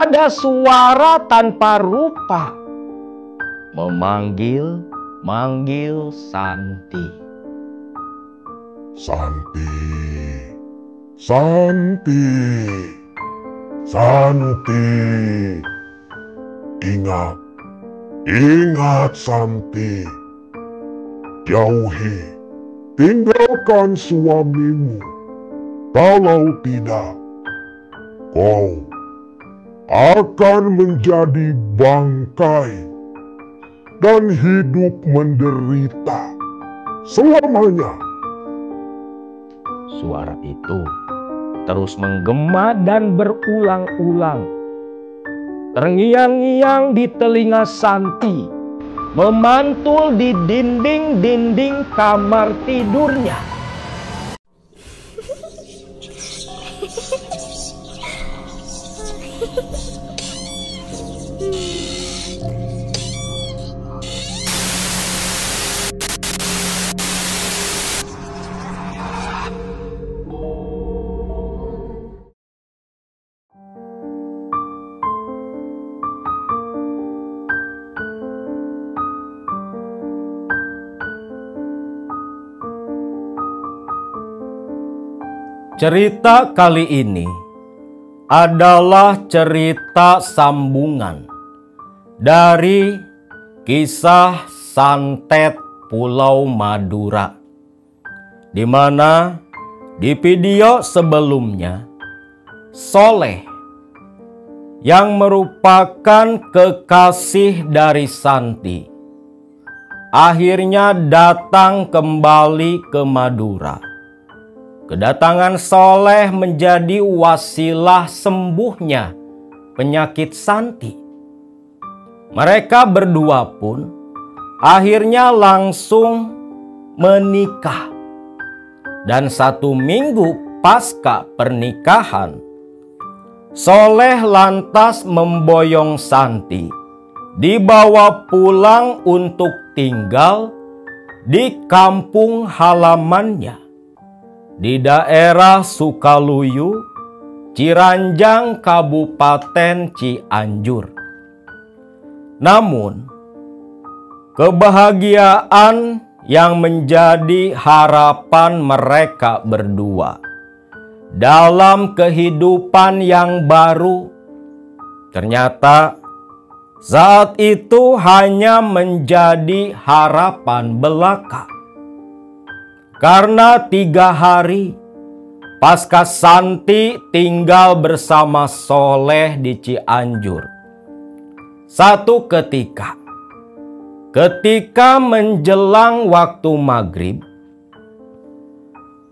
ada suara tanpa rupa memanggil Santi. Santi, Santi, Santi. Ingat, ingat Santi. Jauhi, tinggalkan suamimu. Kalau tidak, kau akan menjadi bangkai dan hidup menderita selamanya. Suara itu terus menggema dan berulang-ulang. Terngiang-ngiang di telinga Santi, memantul di dinding-dinding kamar tidurnya. Cerita kali ini adalah cerita sambungan dari kisah Santet Pulau Madura, di mana di video sebelumnya Soleh yang merupakan kekasih dari Santi akhirnya datang kembali ke Madura. Kedatangan Soleh menjadi wasilah sembuhnya penyakit Santi. Mereka berdua pun akhirnya langsung menikah. Dan 1 minggu pasca pernikahan, Soleh lantas memboyong Santi dibawa pulang untuk tinggal di kampung halamannya di daerah Sukaluyu, Ciranjang, Kabupaten Cianjur. Namun, kebahagiaan yang menjadi harapan mereka berdua dalam kehidupan yang baru, ternyata saat itu hanya menjadi harapan belaka. Karena 3 hari pasca Santi tinggal bersama Soleh di Cianjur, satu ketika menjelang waktu maghrib,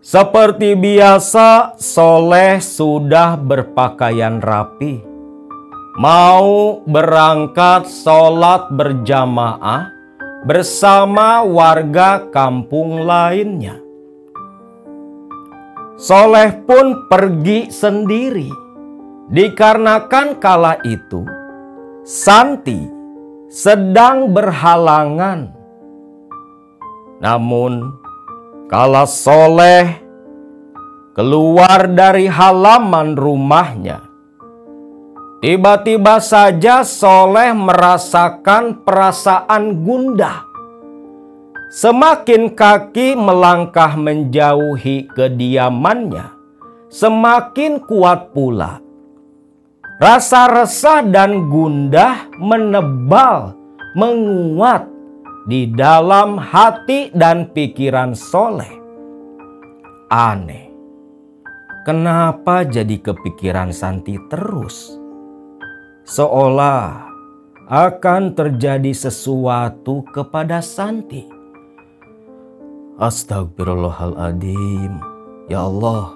seperti biasa Soleh sudah berpakaian rapi, mau berangkat sholat berjamaah bersama warga kampung lainnya. Soleh pun pergi sendiri, dikarenakan kala itu Santi sedang berhalangan. Namun kala Soleh keluar dari halaman rumahnya, tiba-tiba saja Soleh merasakan perasaan gundah. Semakin kaki melangkah menjauhi kediamannya, semakin kuat pula rasa resah dan gundah menebal, menguat di dalam hati dan pikiran Soleh. Aneh, kenapa jadi kepikiran Santi terus? Seolah akan terjadi sesuatu kepada Santi. Astagfirullahaladzim. Ya Allah,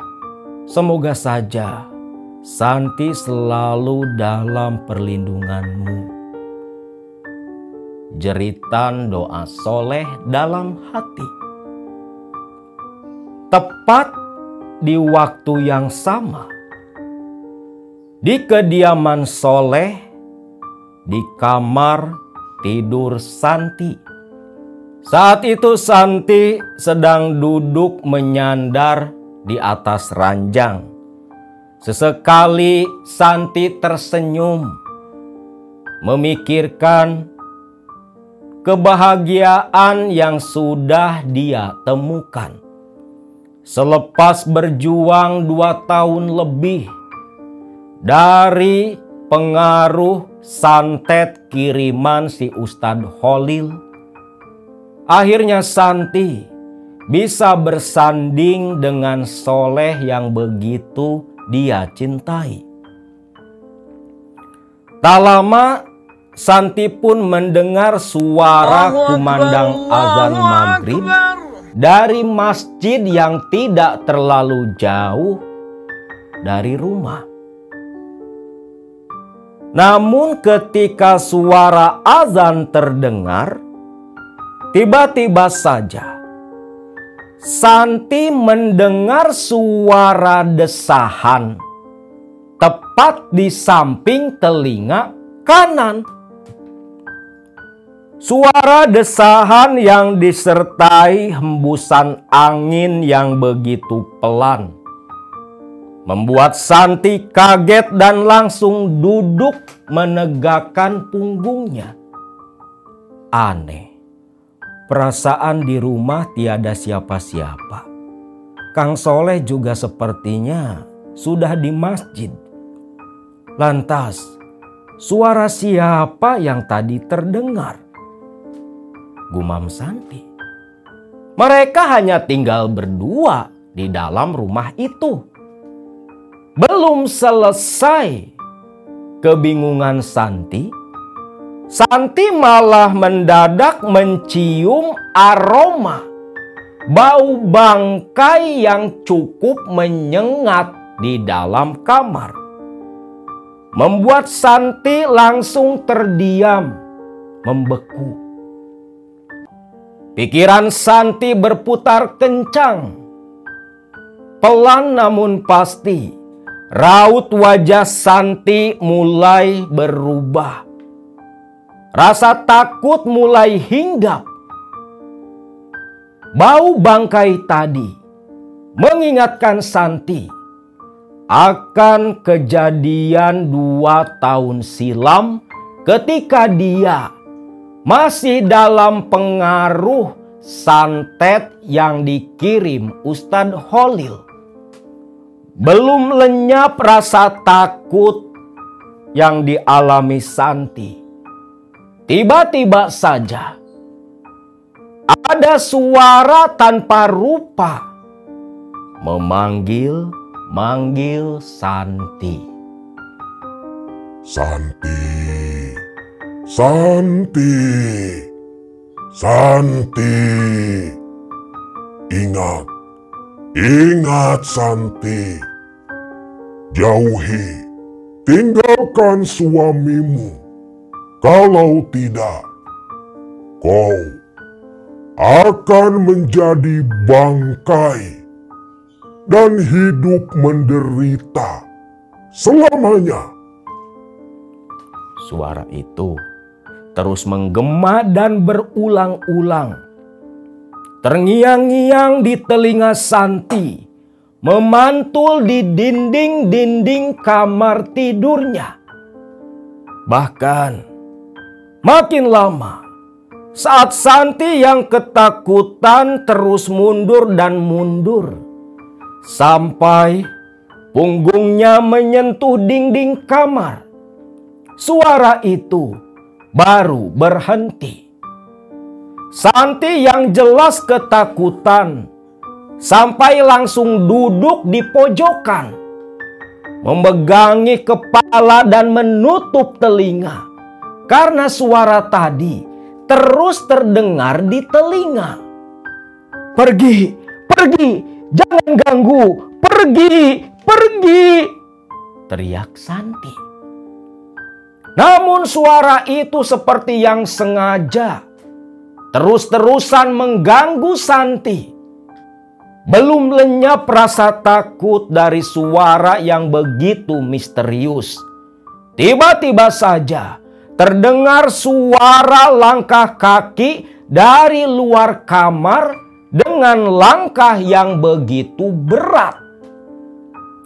semoga saja Santi selalu dalam perlindungan-Mu. Jeritan doa Soleh dalam hati. Tepat di waktu yang sama, di kediaman Soleh, di kamar tidur Santi. Saat itu Santi sedang duduk menyandar di atas ranjang Sesekali Santi tersenyum, memikirkan kebahagiaan yang sudah dia temukan selepas berjuang 2 tahun lebih dari pengaruh santet kiriman si Ustadz Khalil. Akhirnya Santi bisa bersanding dengan soleh yang begitu dia cintai. Tak lama Santi pun mendengar suara kumandang azan maghrib dari masjid yang tidak terlalu jauh dari rumah. Namun ketika suara azan terdengar, tiba-tiba saja Santi mendengar suara desahan tepat di samping telinga kanan. Suara desahan yang disertai hembusan angin yang begitu pelan membuat Santi kaget dan langsung duduk menegakkan punggungnya. Aneh. Perasaan di rumah tiada siapa-siapa. Kang Soleh juga sepertinya sudah di masjid. Lantas, suara siapa yang tadi terdengar? Gumam Santi. Mereka hanya tinggal berdua di dalam rumah itu. Belum selesai kebingungan Santi, Santi malah mendadak mencium aroma bau bangkai yang cukup menyengat di dalam kamar. Membuat Santi langsung terdiam, membeku. Pikiran Santi berputar kencang. Pelan namun pasti, raut wajah Santi mulai berubah. Rasa takut mulai hinggap. Bau bangkai tadi mengingatkan Santi akan kejadian 2 tahun silam ketika dia masih dalam pengaruh santet yang dikirim Ustadz Khalil. Belum lenyap rasa takut yang dialami Santi. Tiba-tiba saja ada suara tanpa rupa memanggil Santi. Santi, Santi, Santi. Ingat, ingat Santi. Jauhi, tinggalkan suamimu. Kalau tidak, kau akan menjadi bangkai dan hidup menderita selamanya. Suara itu terus menggema dan berulang-ulang. Terngiang-ngiang di telinga Santi, memantul di dinding-dinding kamar tidurnya. Bahkan makin lama, saat Santi yang ketakutan terus mundur dan mundur, sampai punggungnya menyentuh dinding kamar, suara itu baru berhenti. Santi yang jelas ketakutan, sampai langsung duduk di pojokan, memegangi kepala dan menutup telinga. Karena suara tadi terus terdengar di telinga. Pergi, pergi, jangan ganggu, pergi, pergi, teriak Santi. Namun suara itu seperti yang sengaja terus-terusan mengganggu Santi. Belum lenyap rasa takut dari suara yang begitu misterius. Tiba-tiba saja terdengar suara langkah kaki dari luar kamar dengan langkah yang begitu berat.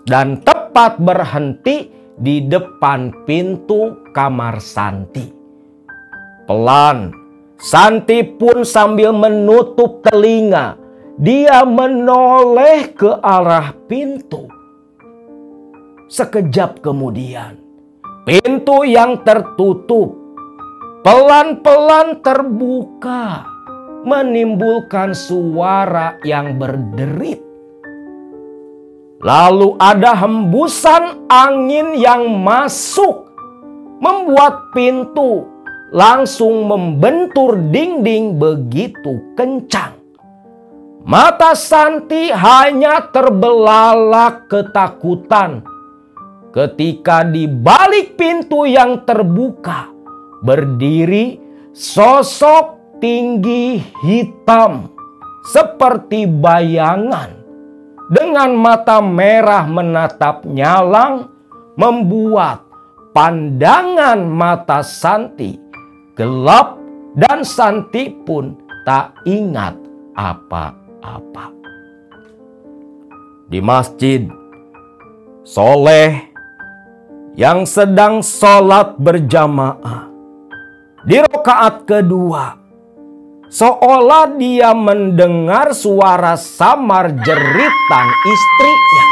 Dan tepat tepat berhenti di depan pintu kamar Santi. Pelan, Santi pun sambil menutup telinga, dia menoleh ke arah pintu. Sekejap kemudian, pintu yang tertutup pelan-pelan terbuka, menimbulkan suara yang berderit. Lalu ada hembusan angin yang masuk, membuat pintu langsung membentur dinding begitu kencang. Mata Santi hanya terbelalak ketakutan ketika di balik pintu yang terbuka berdiri sosok tinggi hitam seperti bayangan dengan mata merah menatap nyalang, membuat pandangan mata Santi gelap dan Santi pun tak ingat apa-apa. Di masjid, Soleh yang sedang sholat berjamaah di rakaat kedua, seolah dia mendengar suara samar jeritan istrinya.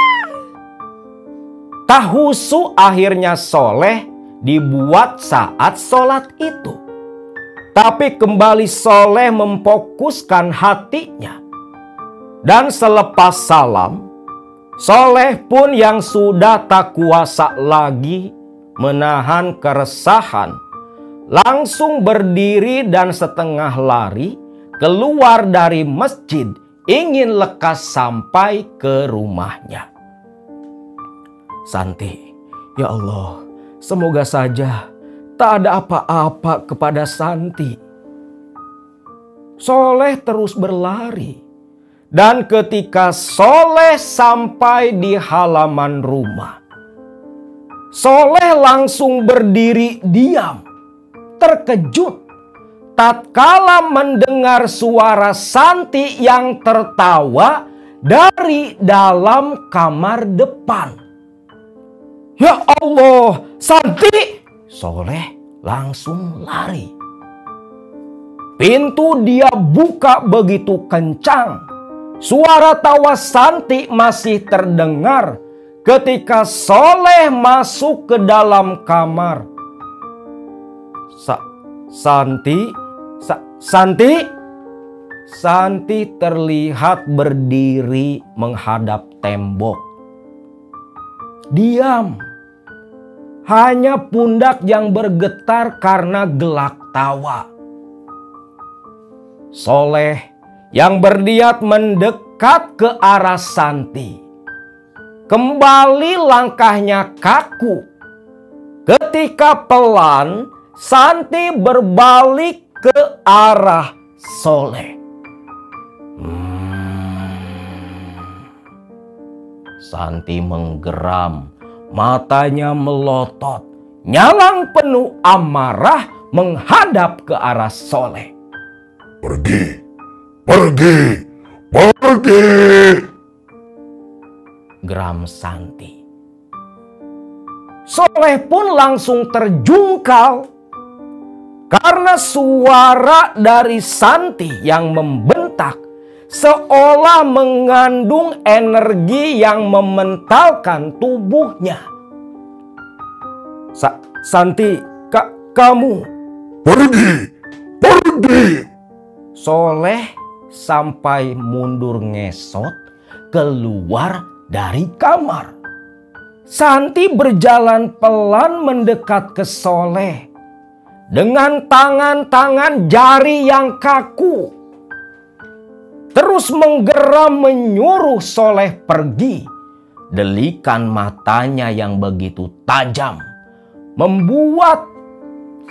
Tahusu akhirnya Soleh dibuat saat sholat itu. Tapi kembali Soleh memfokuskan hatinya. Dan selepas salam, Soleh pun yang sudah tak kuasa lagi menahan keresahan, langsung berdiri dan setengah lari keluar dari masjid, ingin lekas sampai ke rumahnya. Santi, ya Allah, semoga saja tak ada apa-apa kepada Santi. Soleh terus berlari, dan ketika Soleh sampai di halaman rumah, Soleh langsung berdiri diam, terkejut tatkala mendengar suara Santi yang tertawa dari dalam kamar depan. Ya Allah, Santi! Soleh langsung lari. Pintu dia buka begitu kencang. Suara tawa Santi masih terdengar ketika Soleh masuk ke dalam kamar. Santi? Santi terlihat berdiri menghadap tembok. Diam. Hanya pundak yang bergetar karena gelak tawa. Soleh yang berniat mendekat ke arah Santi, kembali langkahnya kaku. Ketika pelan Santi berbalik ke arah Soleh. Santi menggeram, matanya melotot, nyalang penuh amarah menghadap ke arah Soleh. Pergi, pergi, pergi! Geram Santi. Soleh pun langsung terjungkal karena suara dari Santi yang membentak seolah mengandung energi yang mementalkan tubuhnya. Santi, kamu Pergi, pergi! Soleh sampai mundur ngesot keluar dari kamar. Santi berjalan pelan mendekat ke Soleh dengan tangan-tangan jari yang kaku. Terus menggeram menyuruh Soleh pergi. Delikan matanya yang begitu tajam membuat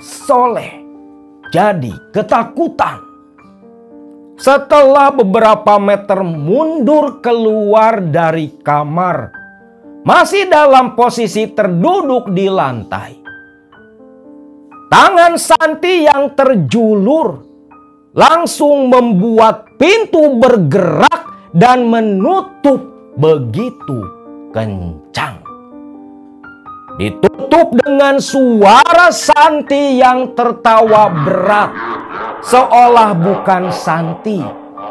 Soleh jadi ketakutan. Setelah beberapa meter mundur keluar dari kamar, masih dalam posisi terduduk di lantai, tangan Santi yang terjulur langsung membuat pintu bergerak dan menutup begitu kencang. ditutup dengan suara Santi yang tertawa berat, seolah bukan Santi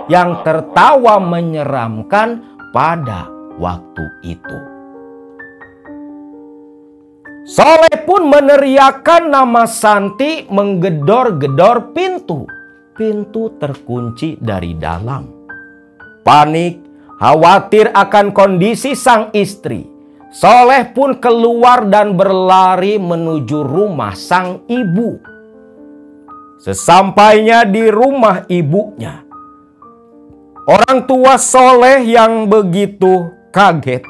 yang tertawa menyeramkan pada waktu itu. Soleh pun meneriakkan nama Santi, menggedor-gedor pintu. Pintu terkunci dari dalam. Panik, khawatir akan kondisi sang istri. Soleh pun keluar dan berlari menuju rumah sang ibu. Sesampainya di rumah ibunya, orang tua Soleh yang begitu kaget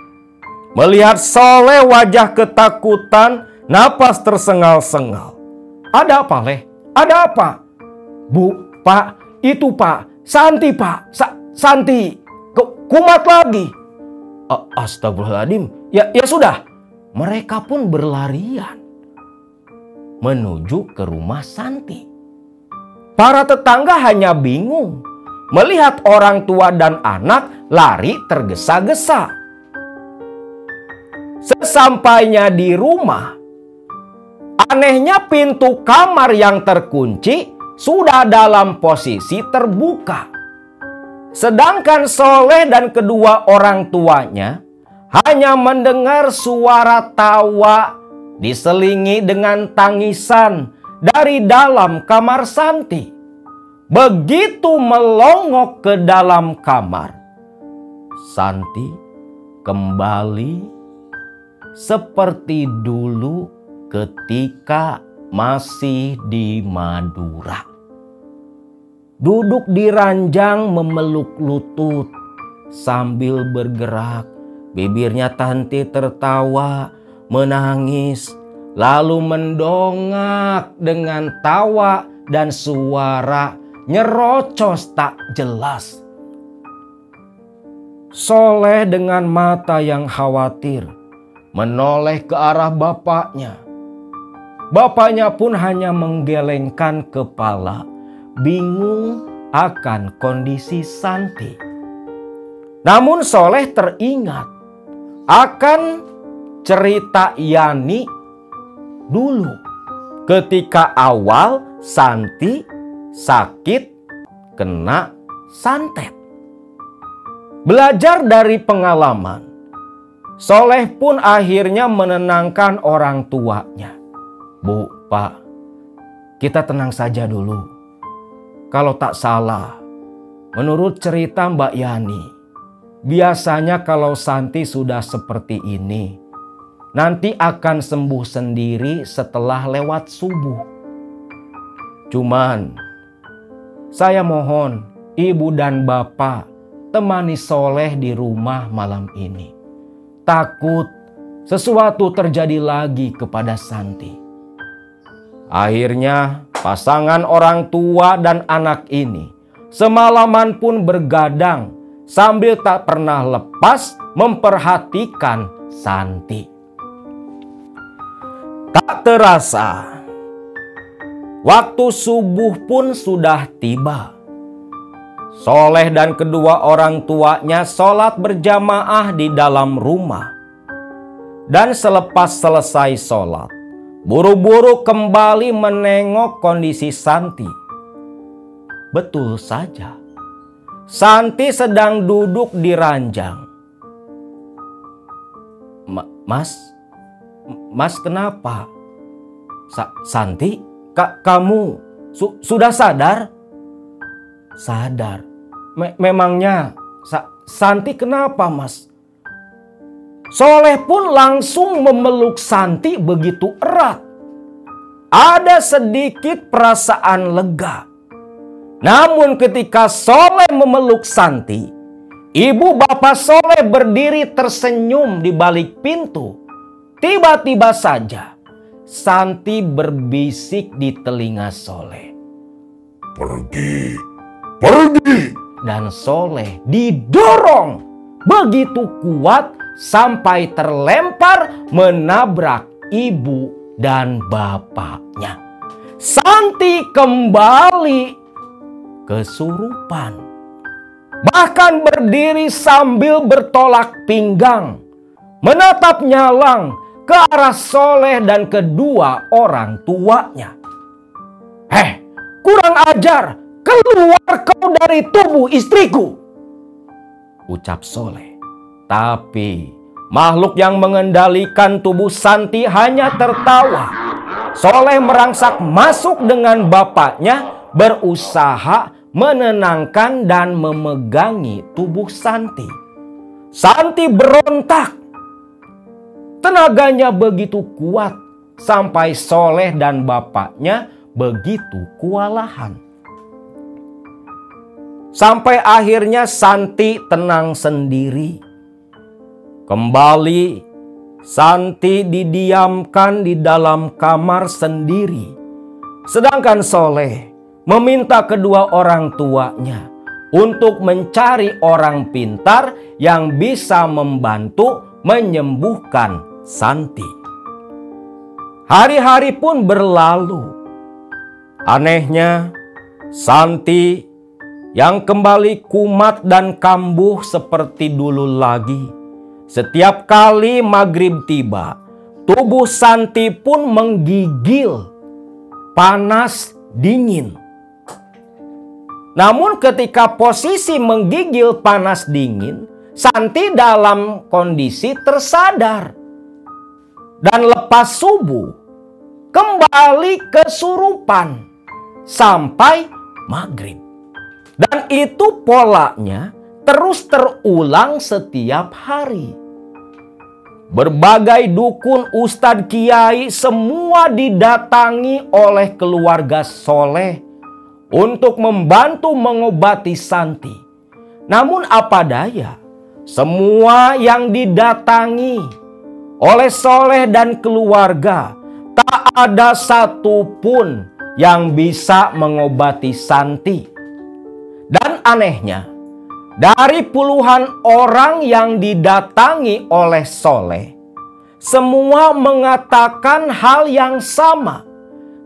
melihat Soleh wajah ketakutan, napas tersengal-sengal. "Ada apa, Leh? Ada apa?" "Bu, Pak, itu Pak, Santi Pak, Santi, kumat lagi." Astagfirullahaladzim, ya sudah. Mereka pun berlarian menuju ke rumah Santi. Para tetangga hanya bingung melihat orang tua dan anak lari tergesa-gesa. Sesampainya di rumah, anehnya pintu kamar yang terkunci sudah dalam posisi terbuka. Sedangkan Soleh dan kedua orang tuanya hanya mendengar suara tawa diselingi dengan tangisan dari dalam kamar Santi. Begitu melongok ke dalam kamar, Santi kembali seperti dulu ketika masih di Madura. Duduk di ranjang memeluk lutut sambil bergerak. Bibirnya Tanti tertawa, menangis, lalu mendongak dengan tawa dan suara nyerocos tak jelas. Soleh dengan mata yang khawatir menoleh ke arah bapaknya. Bapaknya pun hanya menggelengkan kepala, bingung akan kondisi Santi. Namun Soleh teringat akan cerita Yani dulu ketika awal Santi sakit kena santet. Belajar dari pengalaman, Soleh pun akhirnya menenangkan orang tuanya. "Bu, Pak, kita tenang saja dulu. Kalau tak salah, menurut cerita Mbak Yani, biasanya kalau Santi sudah seperti ini, nanti akan sembuh sendiri setelah lewat subuh. Cuman, saya mohon Ibu dan Bapak temani Soleh di rumah malam ini. Takut sesuatu terjadi lagi kepada Santi." Akhirnya pasangan orang tua dan anak ini semalaman pun bergadang sambil tak pernah lepas memperhatikan Santi. Tak terasa, waktu subuh pun sudah tiba. Soleh dan kedua orang tuanya sholat berjamaah di dalam rumah. Dan selepas selesai sholat, buru-buru kembali menengok kondisi Santi. Betul saja, Santi sedang duduk di ranjang. Mas kenapa? Santi, kamu sudah sadar?" "Sadar. Memangnya Santi kenapa, Mas?" Soleh pun langsung memeluk Santi begitu erat. Ada sedikit perasaan lega. Namun ketika Soleh memeluk Santi, ibu bapak Soleh berdiri tersenyum di balik pintu. Tiba-tiba saja Santi berbisik di telinga Soleh, "Pergi, pergi!" Dan Soleh didorong begitu kuat sampai terlempar menabrak ibu dan bapaknya. Santi kembali kesurupan, bahkan berdiri sambil bertolak pinggang, menatap nyalang ke arah Soleh dan kedua orang tuanya. Kurang ajar, keluar kau dari tubuh istriku, ucap Soleh. Tapi makhluk yang mengendalikan tubuh Santi hanya tertawa. Soleh merangsak masuk dengan bapaknya, berusaha menenangkan dan memegangi tubuh Santi. Santi berontak. Tenaganya begitu kuat sampai Soleh dan bapaknya begitu kewalahan. Sampai akhirnya Santi tenang sendiri. Kembali Santi didiamkan di dalam kamar sendiri. Sedangkan Soleh meminta kedua orang tuanya untuk mencari orang pintar yang bisa membantu menyembuhkan Santi. Hari-hari pun berlalu. Anehnya, Santi yang kembali kumat dan kambuh seperti dulu lagi. Setiap kali maghrib tiba, tubuh Santi pun menggigil, panas, dingin. Namun ketika posisi menggigil panas dingin, Santi dalam kondisi tersadar. Dan lepas subuh, kembali kesurupan sampai maghrib. Dan itu polanya terus terulang setiap hari. Berbagai dukun, ustadz, kiai semua didatangi oleh keluarga Soleh untuk membantu mengobati Santi. Namun apa daya, semua yang didatangi oleh Soleh dan keluarga tak ada satupun yang bisa mengobati Santi. Dan anehnya, dari puluhan orang yang didatangi oleh Soleh, semua mengatakan hal yang sama.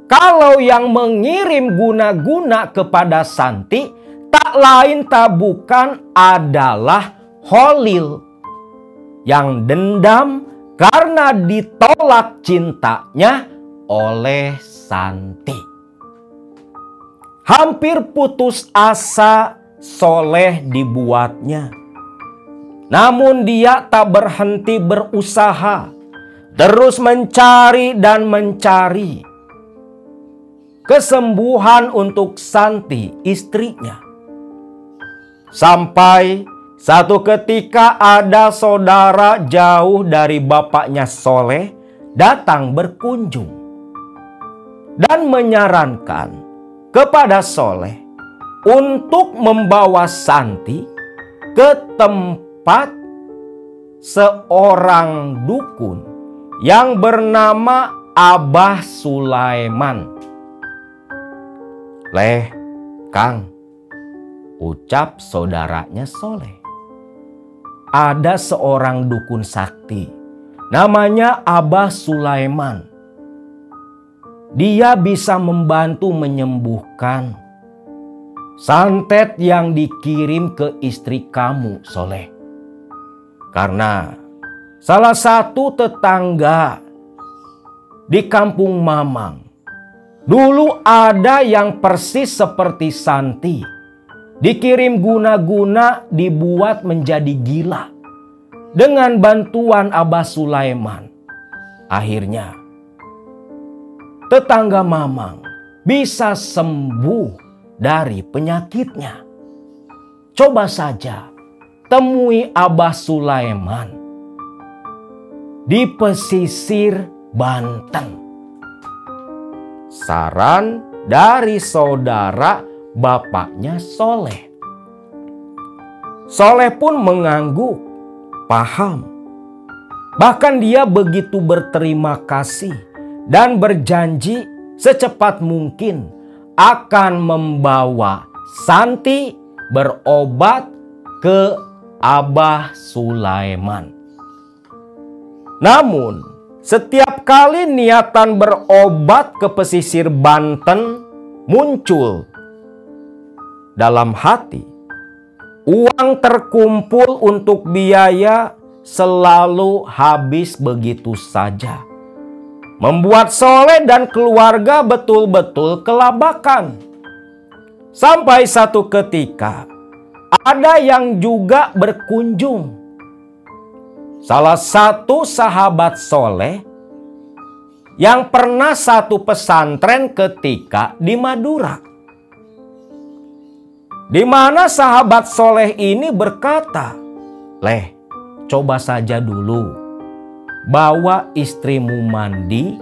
Kalau yang mengirim guna-guna kepada Santi tak lain tak bukan adalah Holil yang dendam karena ditolak cintanya oleh Santi. Hampir putus asa Soleh dibuatnya. Namun dia tak berhenti berusaha, terus mencari dan mencari kesembuhan untuk Santi, istrinya. Sampai satu ketika ada saudara jauh dari bapaknya Soleh datang berkunjung dan menyarankan kepada Soleh untuk membawa Santi ke tempat seorang dukun yang bernama Abah Sulaiman. "Leh, Kang," ucap saudaranya Soleh, "ada seorang dukun sakti, namanya Abah Sulaiman. Dia bisa membantu menyembuhkan santet yang dikirim ke istri kamu, Soleh. Karena salah satu tetangga di kampung Mamang dulu ada yang persis seperti Santi, dikirim guna-guna dibuat menjadi gila dengan bantuan Abah Sulaiman. Akhirnya tetangga Mamang bisa sembuh dari penyakitnya. Coba saja temui Abah Sulaiman di pesisir Banten." Saran dari saudara bapaknya Soleh. Soleh pun mengangguk, paham. Bahkan dia begitu berterima kasih dan berjanji secepat mungkin akan membawa Santi berobat ke Abah Sulaiman. Namun setiap kali niatan berobat ke pesisir Banten muncul dalam hati, uang terkumpul untuk biaya selalu habis begitu saja, membuat Soleh dan keluarga betul-betul kelabakan. Sampai satu ketika ada yang juga berkunjung. Salah satu sahabat Soleh yang pernah satu pesantren ketika di Madura. Di mana sahabat Soleh ini berkata, "Leh, coba saja dulu bawa istrimu mandi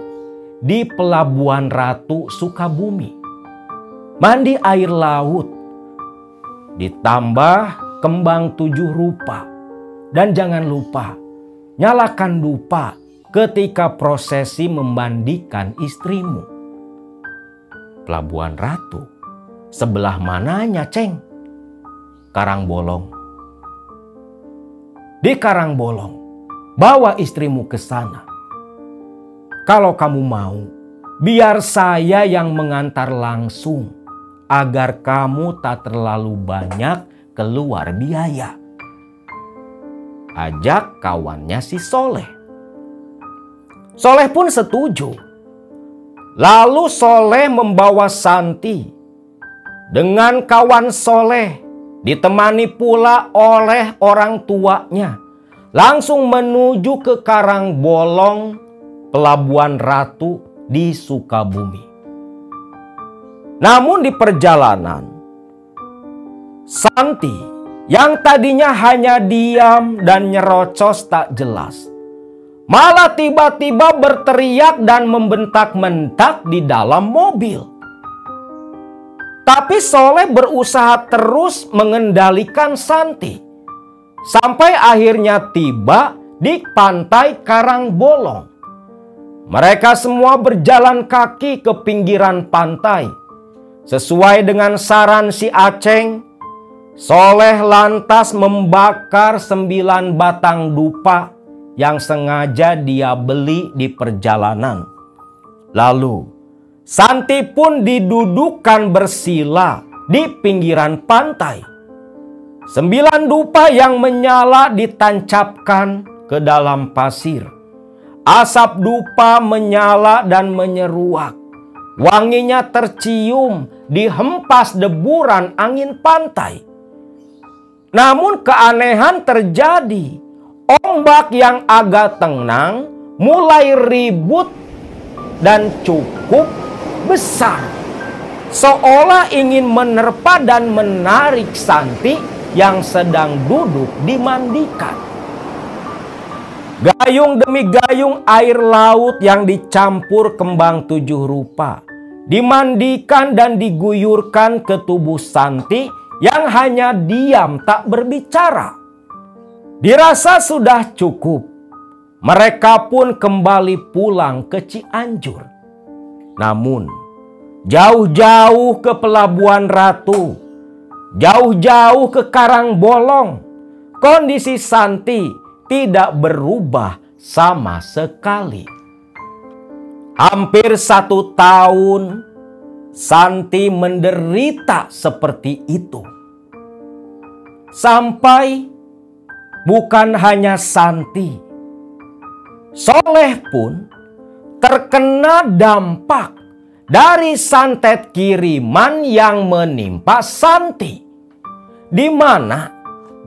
di Pelabuhan Ratu Sukabumi. Mandi air laut, ditambah kembang 7 rupa. Dan jangan lupa, nyalakan dupa ketika prosesi memandikan istrimu." Pelabuhan Ratu, sebelah mananya, Ceng? Karangbolong. Di Karangbolong, bawa istrimu ke sana. Kalau kamu mau, biar saya yang mengantar langsung, agar kamu tak terlalu banyak keluar biaya. Ajak kawannya si Soleh. Soleh pun setuju. Lalu Soleh membawa Santi dengan kawan Soleh, ditemani pula oleh orang tuanya, langsung menuju ke Karangbolong, Pelabuhan Ratu di Sukabumi. Namun di perjalanan, Santi yang tadinya hanya diam dan nyerocos tak jelas, malah tiba-tiba berteriak dan membentak-mentak di dalam mobil. Tapi Soleh berusaha terus mengendalikan Santi, sampai akhirnya tiba di pantai Karangbolong. Mereka semua berjalan kaki ke pinggiran pantai. Sesuai dengan saran si Aceng, Soleh lantas membakar 9 batang dupa yang sengaja dia beli di perjalanan. Lalu Santi pun didudukkan bersila di pinggiran pantai. 9 dupa yang menyala ditancapkan ke dalam pasir. Asap dupa menyala dan menyeruak. Wanginya tercium dihempas deburan angin pantai. Namun keanehan terjadi. Ombak yang agak tenang mulai ribut dan cukup besar, seolah ingin menerpa dan menarik Santi yang sedang duduk dimandikan. Gayung demi gayung air laut yang dicampur kembang 7 rupa dimandikan dan diguyurkan ke tubuh Santi yang hanya diam tak berbicara. Dirasa sudah cukup. Mereka pun kembali pulang ke Cianjur. Namun jauh-jauh ke Pelabuhan Ratu, jauh-jauh ke Karangbolong, kondisi Santi tidak berubah sama sekali. Hampir 1 tahun Santi menderita seperti itu. Sampai bukan hanya Santi, Soleh pun terkena dampak dari santet kiriman yang menimpa Santi, di mana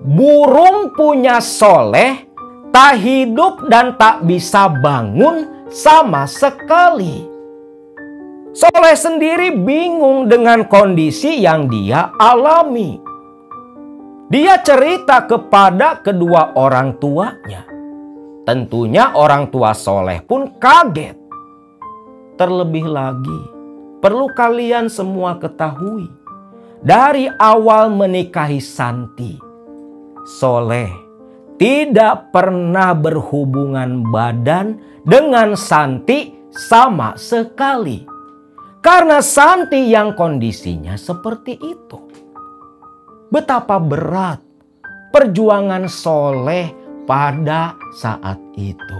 burung punya Soleh tak hidup dan tak bisa bangun sama sekali. Soleh sendiri bingung dengan kondisi yang dia alami. Dia cerita kepada kedua orang tuanya. Tentunya orang tua Soleh pun kaget. Terlebih lagi, perlu kalian semua ketahui, dari awal menikahi Santi, Soleh tidak pernah berhubungan badan dengan Santi sama sekali. Karena Santi yang kondisinya seperti itu. Betapa berat perjuangan Soleh pada saat itu.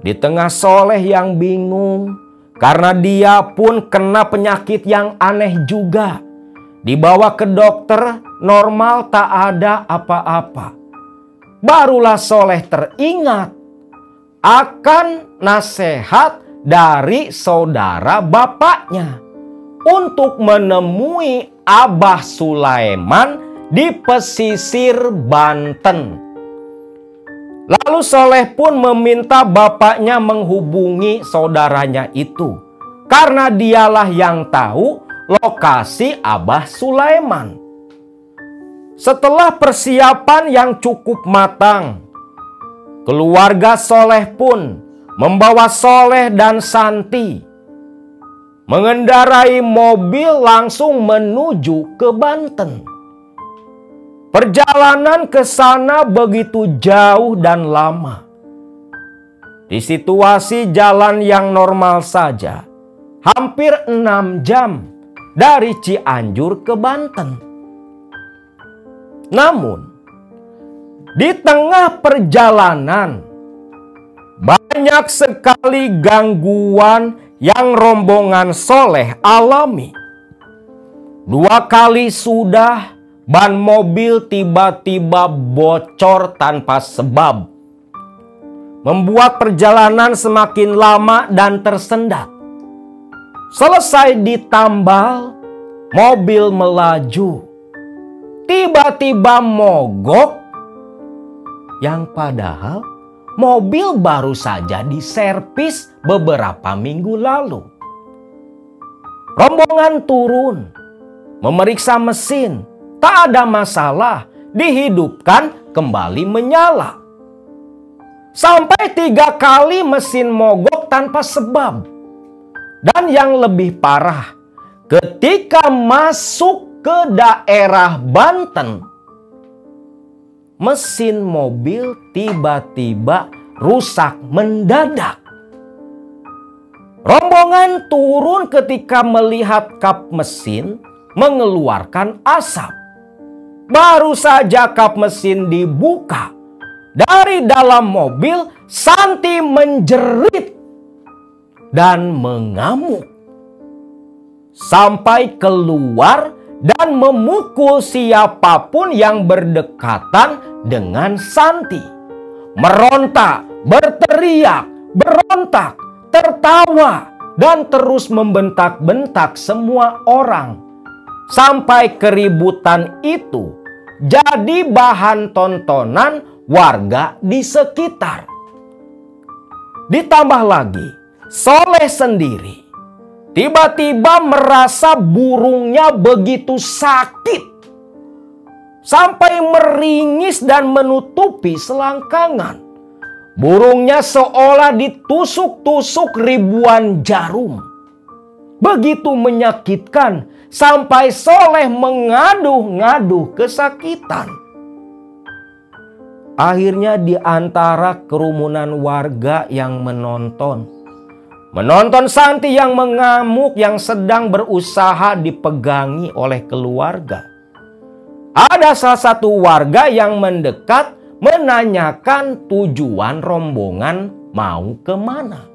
Di tengah Soleh yang bingung, karena dia pun kena penyakit yang aneh juga. Dibawa ke dokter, normal tak ada apa-apa. barulah Soleh teringat akan nasihat dari saudara bapaknya untuk menemui Abah Sulaiman di pesisir Banten. Lalu Soleh pun meminta bapaknya menghubungi saudaranya itu, karena dialah yang tahu lokasi Abah Sulaiman. Setelah persiapan yang cukup matang, keluarga Soleh pun membawa Soleh dan Santi mengendarai mobil langsung menuju ke Banten. Perjalanan ke sana begitu jauh dan lama. Di situasi jalan yang normal saja, hampir 6 jam dari Cianjur ke Banten. Namun, di tengah perjalanan, banyak sekali gangguan yang rombongan Soleh alami. 2 kali sudah ban mobil tiba-tiba bocor tanpa sebab, membuat perjalanan semakin lama dan tersendat. Selesai ditambal, mobil melaju, tiba-tiba mogok, yang padahal mobil baru saja diservis beberapa minggu lalu. Rombongan turun, memeriksa mesin, tak ada masalah, dihidupkan kembali menyala. Sampai 3 kali mesin mogok tanpa sebab. Dan yang lebih parah, ketika masuk ke daerah Banten, mesin mobil tiba-tiba rusak mendadak. Rombongan turun ketika melihat kap mesin mengeluarkan asap. Baru saja kap mesin dibuka, dari dalam mobil Santi menjerit dan mengamuk sampai keluar dan memukul siapapun yang berdekatan dengan Santi. Merontak, berteriak, berontak, tertawa, dan terus membentak-bentak semua orang. Sampai keributan itu jadi bahan tontonan warga di sekitar. Ditambah lagi, Soleh sendiri tiba-tiba merasa burungnya begitu sakit, sampai meringis dan menutupi selangkangan. Burungnya seolah ditusuk-tusuk ribuan jarum. Begitu menyakitkan, sampai Soleh mengaduh-ngaduh kesakitan. Akhirnya di antara kerumunan warga yang menonton Santi yang mengamuk yang sedang berusaha dipegangi oleh keluarga, ada salah satu warga yang mendekat menanyakan tujuan rombongan mau kemana.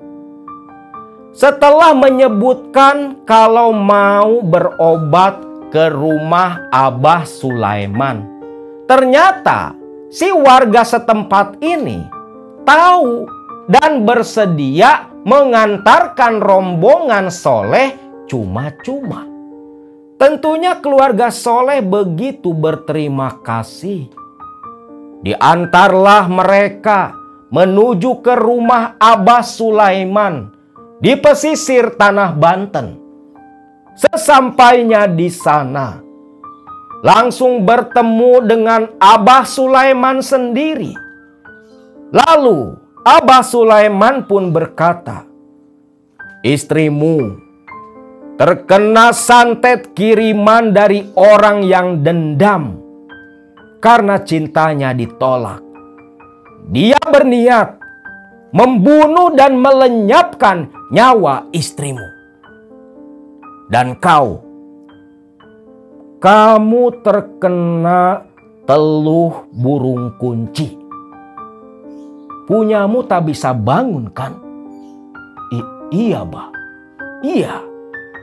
Setelah menyebutkan kalau mau berobat ke rumah Abah Sulaiman, ternyata si warga setempat ini tahu dan bersedia mengantarkan rombongan Soleh cuma-cuma. Tentunya keluarga Soleh begitu berterima kasih. Diantarlah mereka menuju ke rumah Abah Sulaiman di pesisir tanah Banten. Sesampainya di sana, langsung bertemu dengan Abah Sulaiman sendiri. Lalu Abah Sulaiman pun berkata, "Istrimu terkena santet kiriman dari orang yang dendam karena cintanya ditolak. Dia berniat membunuh dan melenyapkan nyawa istrimu. Dan kamu terkena teluh burung kunci. Punyamu tak bisa bangun kan?" Iya, Bah. Iya.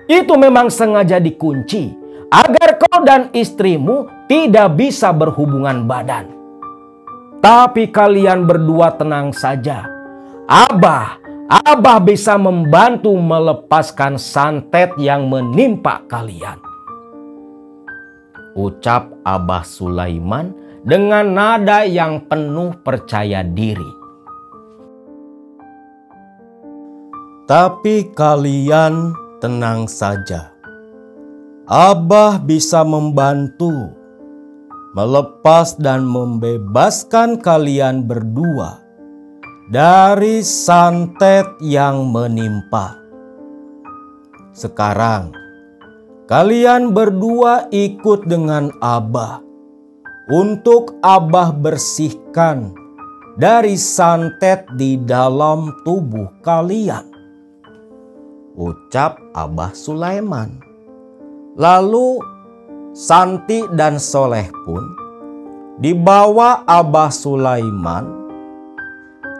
Itu memang sengaja dikunci agar kau dan istrimu tidak bisa berhubungan badan. Tapi kalian berdua tenang saja. Abah bisa membantu melepaskan santet yang menimpa kalian. Ucap Abah Sulaiman dengan nada yang penuh percaya diri. Tapi kalian tenang saja. Abah bisa membantu melepas dan membebaskan kalian berdua dari santet yang menimpa. Sekarang, kalian berdua ikut dengan Abah untuk Abah bersihkan dari santet di dalam tubuh kalian. Ucap Abah Sulaiman. Lalu Santi dan Soleh pun dibawa Abah Sulaiman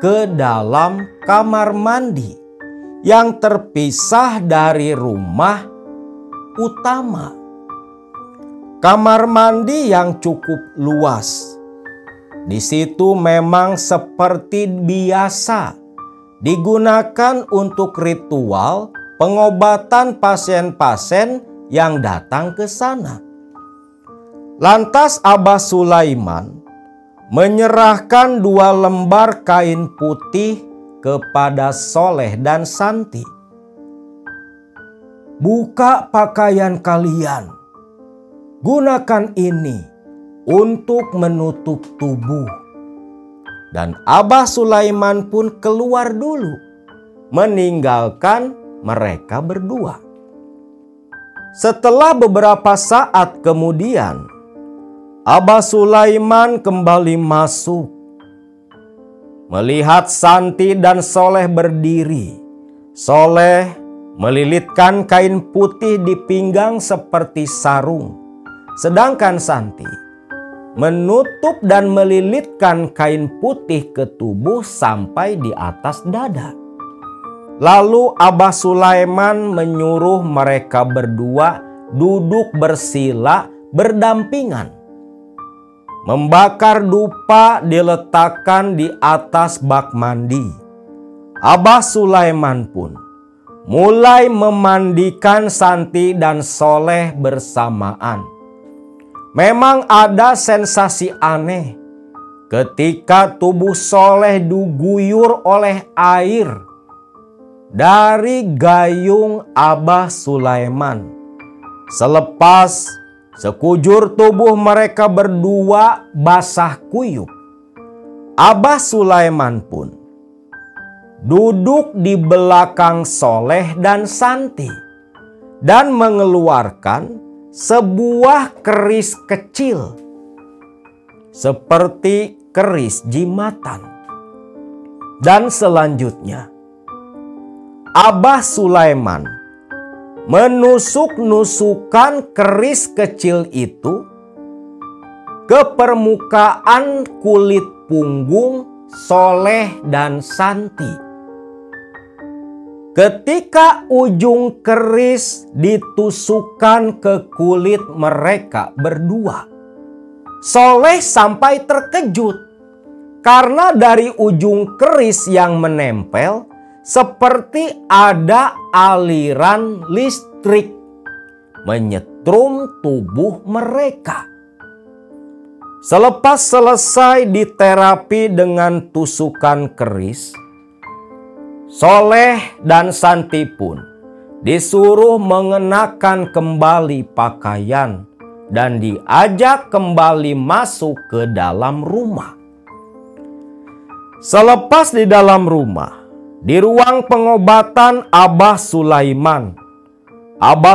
ke dalam kamar mandi yang terpisah dari rumah utama. Kamar mandi yang cukup luas. Di situ memang seperti biasa digunakan untuk ritual pengobatan pasien-pasien yang datang ke sana. Lantas Abah Sulaiman menyerahkan 2 lembar kain putih kepada Soleh dan Santi. Buka pakaian kalian. Gunakan ini untuk menutup tubuh. Dan Abah Sulaiman pun keluar dulu, meninggalkan mereka berdua. Setelah beberapa saat kemudian, Abah Sulaiman kembali masuk. Melihat Santi dan Soleh berdiri, Soleh melilitkan kain putih di pinggang seperti sarung. Sedangkan Santi menutup dan melilitkan kain putih ke tubuh sampai di atas dada. Lalu Abah Sulaiman menyuruh mereka berdua duduk bersila berdampingan. Membakar dupa diletakkan di atas bak mandi. Abah Sulaiman pun mulai memandikan Santi dan Soleh bersamaan. Memang ada sensasi aneh ketika tubuh Soleh diguyur oleh air dari gayung Abah Sulaiman. Selepas sekujur tubuh mereka berdua basah kuyup, Abah Sulaiman pun duduk di belakang Soleh dan Santi dan mengeluarkan sebuah keris kecil seperti keris jimatan. Dan selanjutnya Abah Sulaiman menusuk-nusukkan keris kecil itu ke permukaan kulit punggung Soleh dan Santi. Ketika ujung keris ditusukkan ke kulit mereka berdua, Soleh sampai terkejut karena dari ujung keris yang menempel seperti ada aliran listrik menyetrum tubuh mereka. Selepas selesai diterapi dengan tusukan keris, Soleh dan Santi pun disuruh mengenakan kembali pakaian dan diajak kembali masuk ke dalam rumah. Selepas di dalam rumah, di ruang pengobatan Abah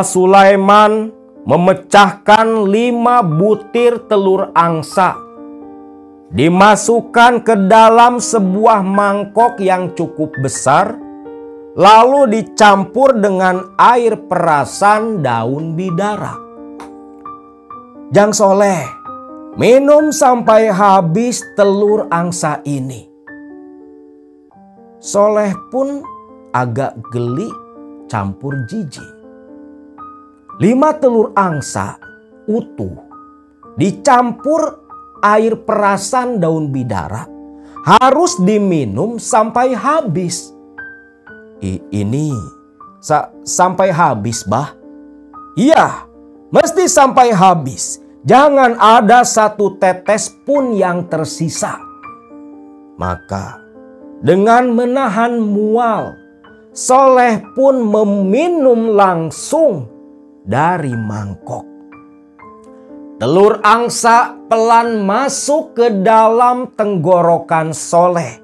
Sulaiman memecahkan 5 butir telur angsa, dimasukkan ke dalam sebuah mangkok yang cukup besar, lalu dicampur dengan air perasan daun bidara. Jang Soleh, minum sampai habis telur angsa ini. Soleh pun agak geli campur jijik. 5 telur angsa utuh dicampur air perasan daun bidara harus diminum sampai habis. Ini sampai habis, Bah? Iya, mesti sampai habis. Jangan ada satu tetes pun yang tersisa. Maka dengan menahan mual, Soleh pun meminum langsung dari mangkok. Telur angsa pelan masuk ke dalam tenggorokan Soleh,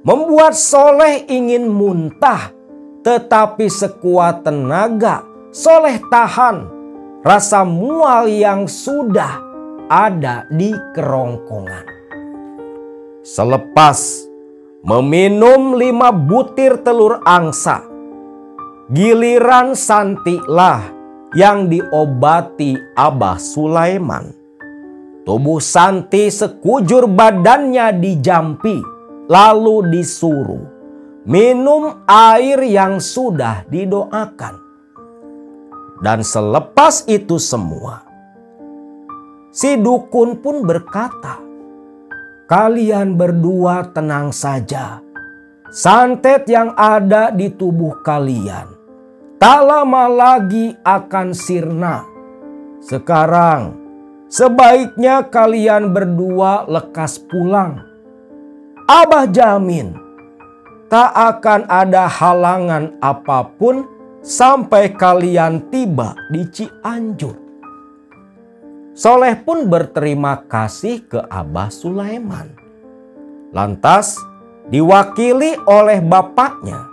membuat Soleh ingin muntah. Tetapi sekuat tenaga Soleh tahan rasa mual yang sudah ada di kerongkongan. Selepas meminum 5 butir telur angsa, giliran Santilah yang diobati Abah Sulaiman. Tubuh Santi sekujur badannya dijampi, lalu disuruh minum air yang sudah didoakan. Dan selepas itu semua, si dukun pun berkata, "Kalian berdua tenang saja. Santet yang ada di tubuh kalian tak lama lagi akan sirna. Sekarang sebaiknya kalian berdua lekas pulang. Abah jamin tak akan ada halangan apapun sampai kalian tiba di Cianjur." Soleh pun berterima kasih ke Abah Sulaiman. Lantas diwakili oleh bapaknya,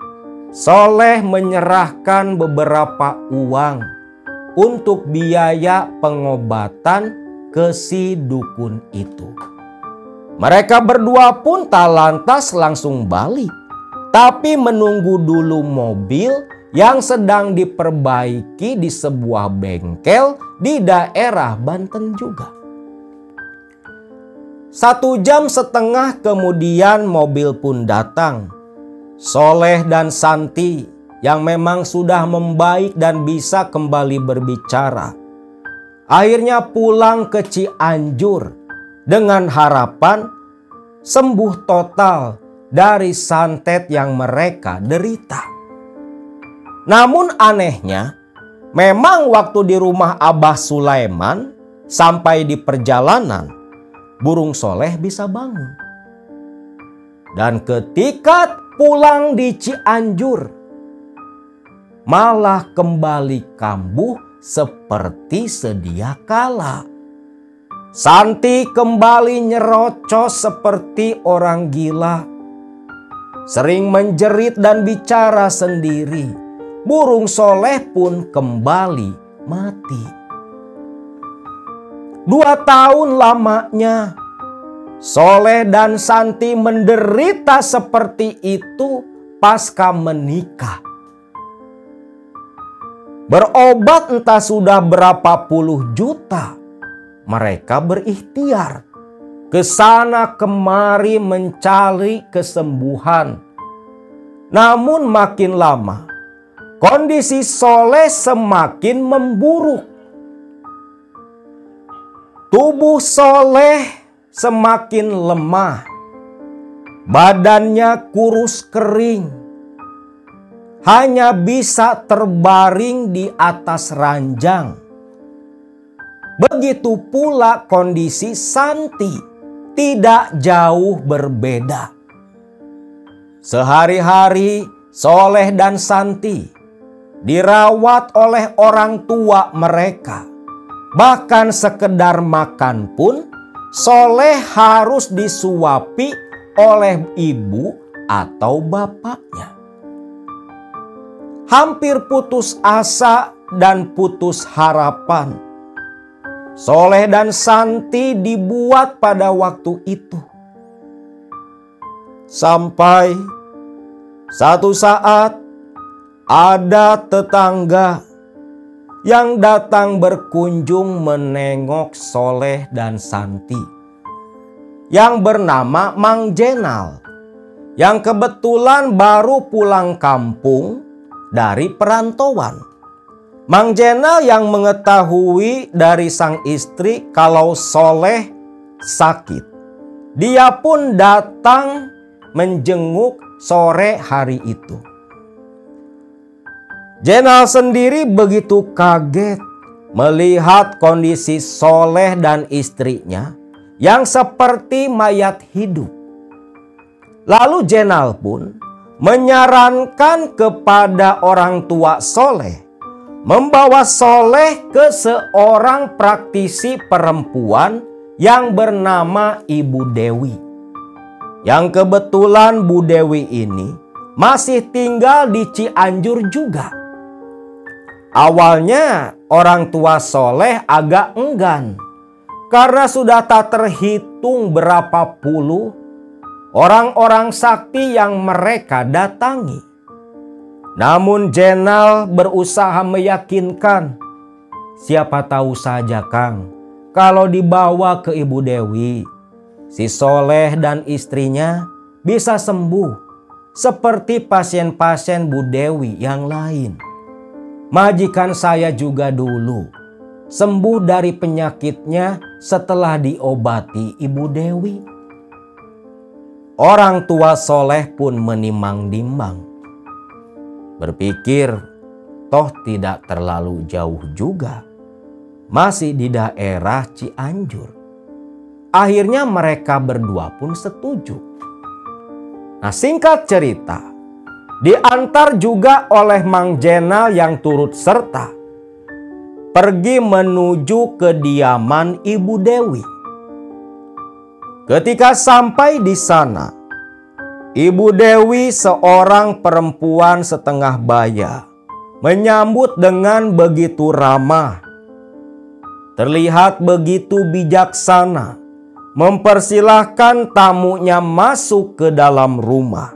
Soleh menyerahkan beberapa uang untuk biaya pengobatan ke si dukun itu. Mereka berdua pun tak lantas langsung balik, tapi menunggu dulu mobil yang sedang diperbaiki di sebuah bengkel di daerah Banten juga. 1,5 jam kemudian mobil pun datang. Soleh dan Santi yang memang sudah membaik dan bisa kembali berbicara, akhirnya pulang ke Cianjur dengan harapan sembuh total dari santet yang mereka derita. Namun anehnya, memang waktu di rumah Abah Sulaiman sampai di perjalanan, burung Soleh bisa bangun. Dan ketika pulang di Cianjur, malah kembali kambuh seperti sedia kala. Santi kembali nyerocos seperti orang gila, sering menjerit dan bicara sendiri. Burung Soleh pun kembali mati. 2 tahun lamanya Soleh dan Santi menderita seperti itu pasca menikah. Berobat entah sudah berapa puluh juta. Mereka berikhtiar ke sana kemari mencari kesembuhan. Namun makin lama kondisi Soleh semakin memburuk. Tubuh Soleh semakin lemah. Badannya kurus kering. Hanya bisa terbaring di atas ranjang. Begitu pula kondisi Santi, tidak jauh berbeda. Sehari-hari Soleh dan Santi dirawat oleh orang tua mereka. Bahkan sekedar makan pun Soleh harus disuapi oleh ibu atau bapaknya. Hampir putus asa dan putus harapan, Soleh dan Santi dibuat pada waktu itu. Sampai satu saat ada tetangga yang datang berkunjung menengok Soleh dan Santi, yang bernama Mang Jenal, yang kebetulan baru pulang kampung dari perantauan. Mang Jenal yang mengetahui dari sang istri kalau Soleh sakit. Dia pun datang menjenguk sore hari itu. Jenal sendiri begitu kaget melihat kondisi Soleh dan istrinya yang seperti mayat hidup. Lalu Jenal pun menyarankan kepada orang tua Soleh membawa Soleh ke seorang praktisi perempuan yang bernama Ibu Dewi. Yang kebetulan Bu Dewi ini masih tinggal di Cianjur juga. Awalnya orang tua Soleh agak enggan karena sudah tak terhitung berapa puluh orang-orang sakti yang mereka datangi. Namun Jenal berusaha meyakinkan, siapa tahu saja Kang, kalau dibawa ke Ibu Dewi, si Soleh dan istrinya bisa sembuh seperti pasien-pasien Bu Dewi yang lain. Majikan saya juga dulu sembuh dari penyakitnya setelah diobati Ibu Dewi. Orang tua Soleh pun menimang-nimang. Berpikir toh tidak terlalu jauh juga. Masih di daerah Cianjur. Akhirnya mereka berdua pun setuju. Nah, singkat cerita, diantar juga oleh Mang Jenal yang turut serta pergi menuju kediaman Ibu Dewi. Ketika sampai di sana, Ibu Dewi seorang perempuan setengah baya menyambut dengan begitu ramah. Terlihat begitu bijaksana, mempersilahkan tamunya masuk ke dalam rumah.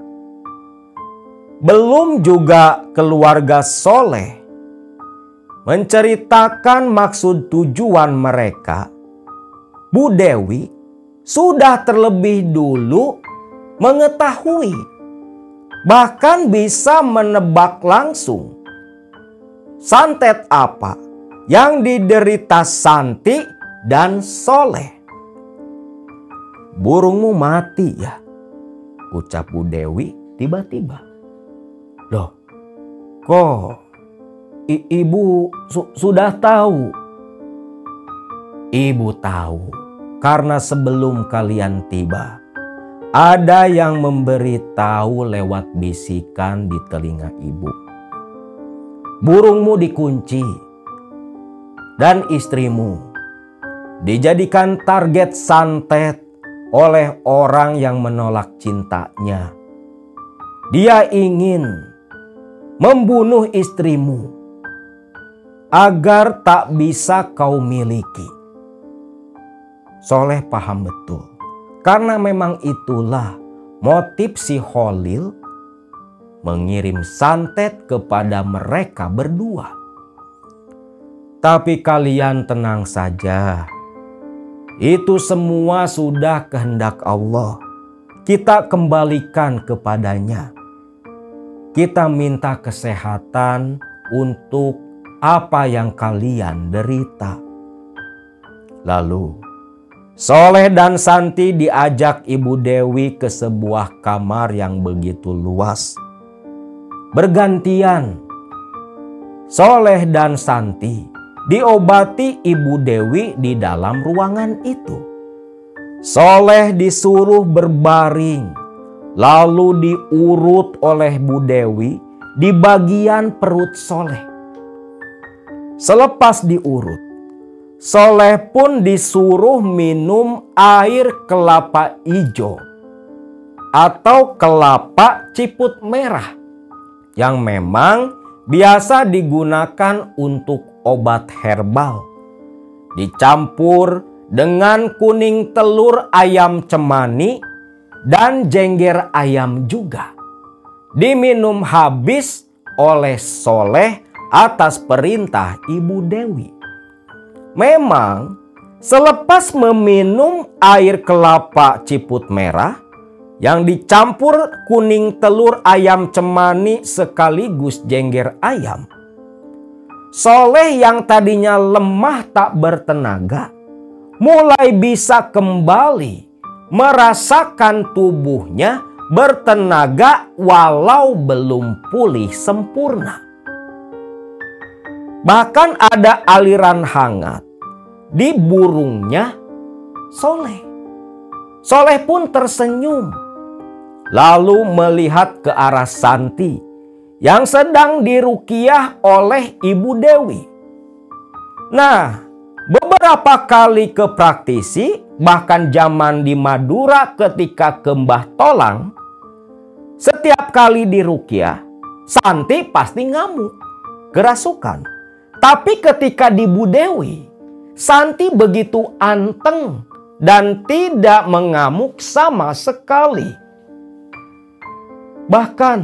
Belum juga keluarga Soleh menceritakan maksud tujuan mereka, Bu Dewi sudah terlebih dulu mengetahui, bahkan bisa menebak langsung santet apa yang diderita Santi dan Soleh. Burungmu mati ya, ucap Bu Dewi tiba-tiba. Loh, kok ibu sudah tahu? Ibu tahu karena sebelum kalian tiba, ada yang memberitahu lewat bisikan di telinga ibu. Burungmu dikunci dan istrimu dijadikan target santet oleh orang yang menolak cintanya. Dia ingin membunuh istrimu agar tak bisa kau miliki. Soleh paham betul, karena memang itulah motif si Holil mengirim santet kepada mereka berdua. Tapi kalian tenang saja, itu semua sudah kehendak Allah. Kita kembalikan kepadanya. Kita minta kesehatan untuk apa yang kalian derita. Lalu Soleh dan Santi diajak Ibu Dewi ke sebuah kamar yang begitu luas. Bergantian, Soleh dan Santi diobati Ibu Dewi di dalam ruangan itu. Soleh disuruh berbaring, lalu diurut oleh Bu Dewi di bagian perut Soleh. Selepas diurut, Soleh pun disuruh minum air kelapa hijau atau kelapa ciput merah yang memang biasa digunakan untuk obat herbal. Dicampur dengan kuning telur ayam cemani dan jengger ayam juga. Diminum habis oleh Soleh atas perintah Ibu Dewi. Memang selepas meminum air kelapa ciput merah yang dicampur kuning telur ayam cemani sekaligus jengger ayam, Soleh yang tadinya lemah tak bertenaga mulai bisa kembali merasakan tubuhnya bertenaga walau belum pulih sempurna. Bahkan ada aliran hangat di burungnya Soleh. Soleh pun tersenyum, lalu melihat ke arah Santi yang sedang diruqyah oleh Ibu Dewi. Nah, beberapa kali ke praktisi, bahkan zaman di Madura ketika ke Mbah Tolang, setiap kali diruqyah, Santi pasti ngamuk, kerasukan. Tapi ketika di Bu Dewi, Santi begitu anteng dan tidak mengamuk sama sekali. Bahkan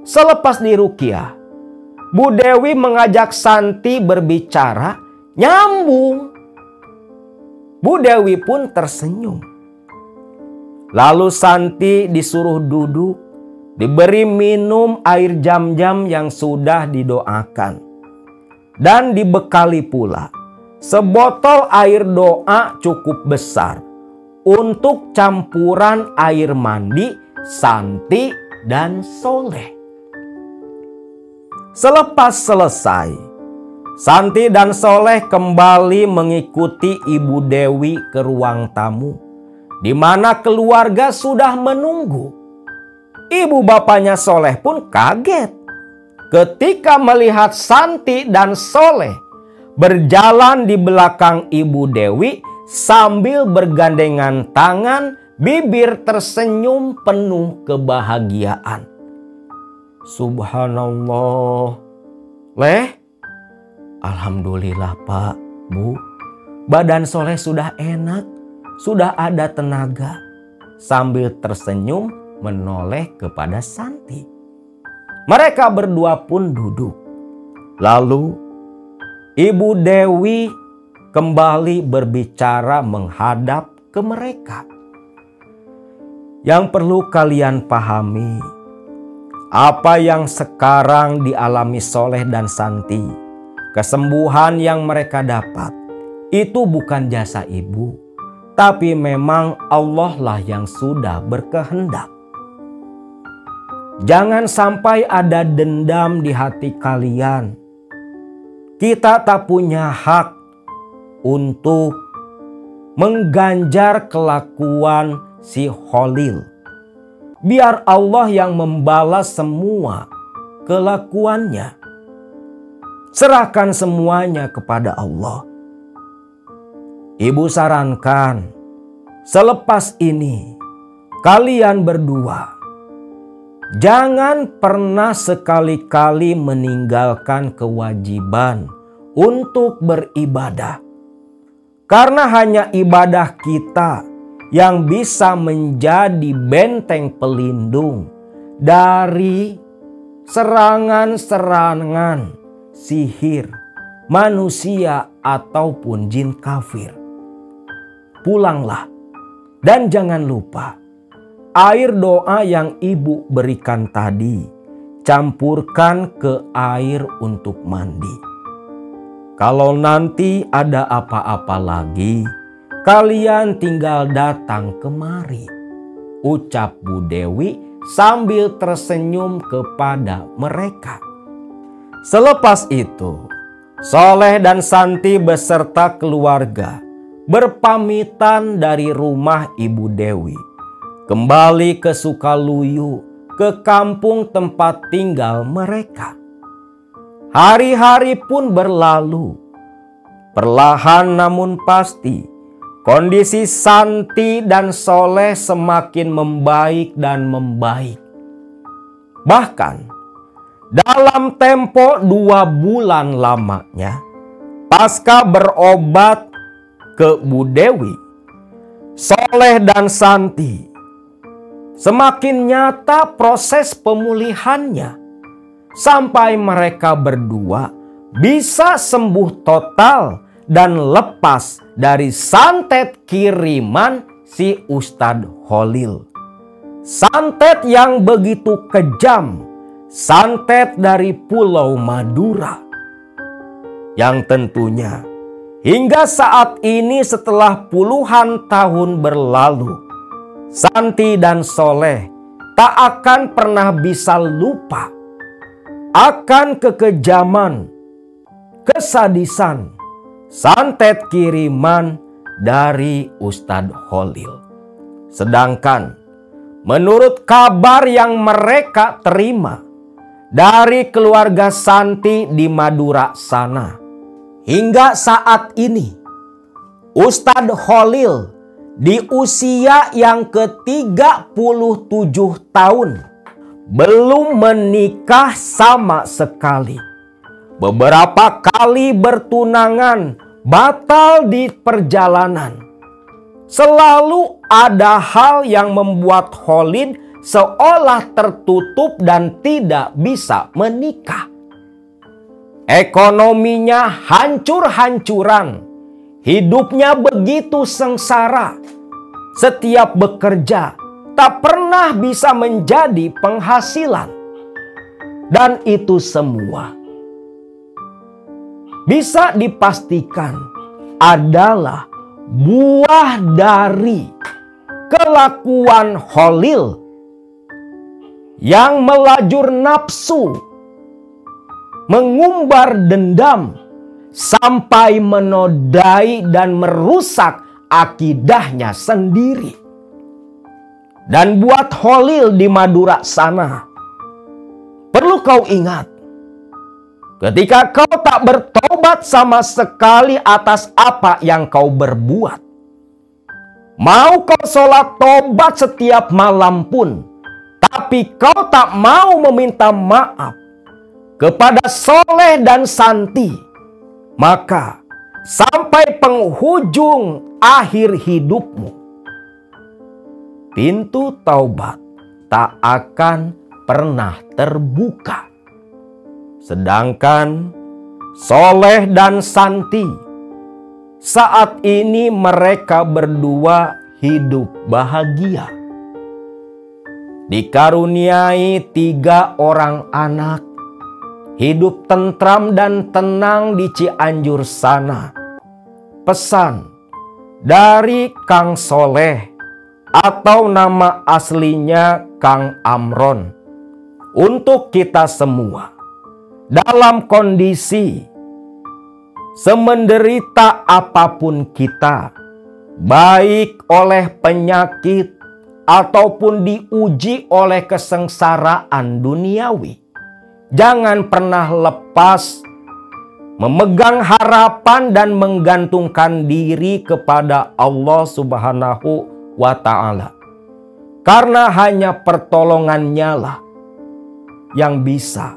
selepas diruqyah, Bu Dewi mengajak Santi berbicara, nyambung. Bu Dewi pun tersenyum. Lalu Santi disuruh duduk, diberi minum air jam-jam yang sudah didoakan. Dan dibekali pula sebotol air doa cukup besar untuk campuran air mandi Santi dan Soleh. Selepas selesai, Santi dan Soleh kembali mengikuti Ibu Dewi ke ruang tamu, di mana keluarga sudah menunggu. Ibu bapaknya Soleh pun kaget ketika melihat Santi dan Soleh berjalan di belakang Ibu Dewi sambil bergandengan tangan, bibir tersenyum penuh kebahagiaan. Subhanallah. Leh, alhamdulillah Pak, Bu, badan Soleh sudah enak, sudah ada tenaga. Sambil tersenyum menoleh kepada Santi. Mereka berdua pun duduk. Lalu Ibu Dewi kembali berbicara menghadap ke mereka. Yang perlu kalian pahami, apa yang sekarang dialami Soleh dan Santi, kesembuhan yang mereka dapat, itu bukan jasa ibu, tapi memang Allah lah yang sudah berkehendak. Jangan sampai ada dendam di hati kalian. Kita tak punya hak untuk mengganjar kelakuan si Khalil. Biar Allah yang membalas semua kelakuannya. Serahkan semuanya kepada Allah. Ibu sarankan, selepas ini kalian berdua jangan pernah sekali-kali meninggalkan kewajiban untuk beribadah. Karena hanya ibadah kita yang bisa menjadi benteng pelindung dari serangan-serangan sihir, manusia ataupun jin kafir. Pulanglah dan jangan lupa air doa yang ibu berikan tadi, campurkan ke air untuk mandi. Kalau nanti ada apa-apa lagi, kalian tinggal datang kemari, ucap Bu Dewi sambil tersenyum kepada mereka. Selepas itu, Soleh dan Santi beserta keluarga berpamitan dari rumah Ibu Dewi, kembali ke Sukaluyu, ke kampung tempat tinggal mereka. Hari-hari pun berlalu. Perlahan namun pasti, kondisi Santi dan Soleh semakin membaik dan membaik. Bahkan, dalam tempo 2 bulan lamanya, pasca berobat ke Bu Dewi, Soleh dan Santi semakin nyata proses pemulihannya sampai mereka berdua bisa sembuh total dan lepas dari santet kiriman si Ustadz Khalil. Santet yang begitu kejam, santet dari Pulau Madura. Yang tentunya Hingga saat ini setelah puluhan tahun berlalu, Santi dan Soleh tak akan pernah bisa lupa akan kekejaman, kesadisan, santet kiriman dari Ustadz Khalil. Sedangkan menurut kabar yang mereka terima dari keluarga Santi di Madura sana, hingga saat ini Ustadz Khalil di usia yang ke-37 tahun belum menikah sama sekali. Beberapa kali bertunangan batal di perjalanan. Selalu ada hal yang membuat Khalid seolah tertutup dan tidak bisa menikah. Ekonominya hancur-hancuran. Hidupnya begitu sengsara. Setiap bekerja tak pernah bisa menjadi penghasilan. Dan itu semua bisa dipastikan adalah buah dari kelakuan Khalil yang melajur nafsu, mengumbar dendam, sampai menodai dan merusak akidahnya sendiri. Dan buat Khalil di Madura sana, perlu kau ingat, ketika kau tak bertobat sama sekali atas apa yang kau berbuat, mau kau sholat tobat setiap malam pun, tapi kau tak mau meminta maaf kepada Soleh dan Santi, maka sampai penghujung akhir hidupmu, pintu taubat tak akan pernah terbuka. Sedangkan Soleh dan Santi, saat ini mereka berdua hidup bahagia. Dikaruniai 3 orang anak, hidup tentram dan tenang di Cianjur sana. Pesan dari Kang Soleh atau nama aslinya Kang Amron untuk kita semua. Dalam kondisi semenderita apapun kita, baik oleh penyakit ataupun diuji oleh kesengsaraan duniawi, jangan pernah lepas memegang harapan dan menggantungkan diri kepada Allah Subhanahu wa Ta'ala. Karena hanya pertolongannya lah yang bisa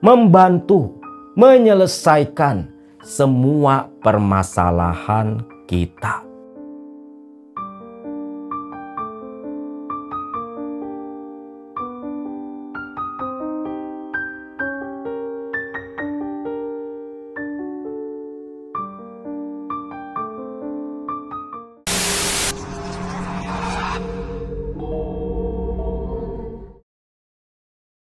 membantu menyelesaikan semua permasalahan kita.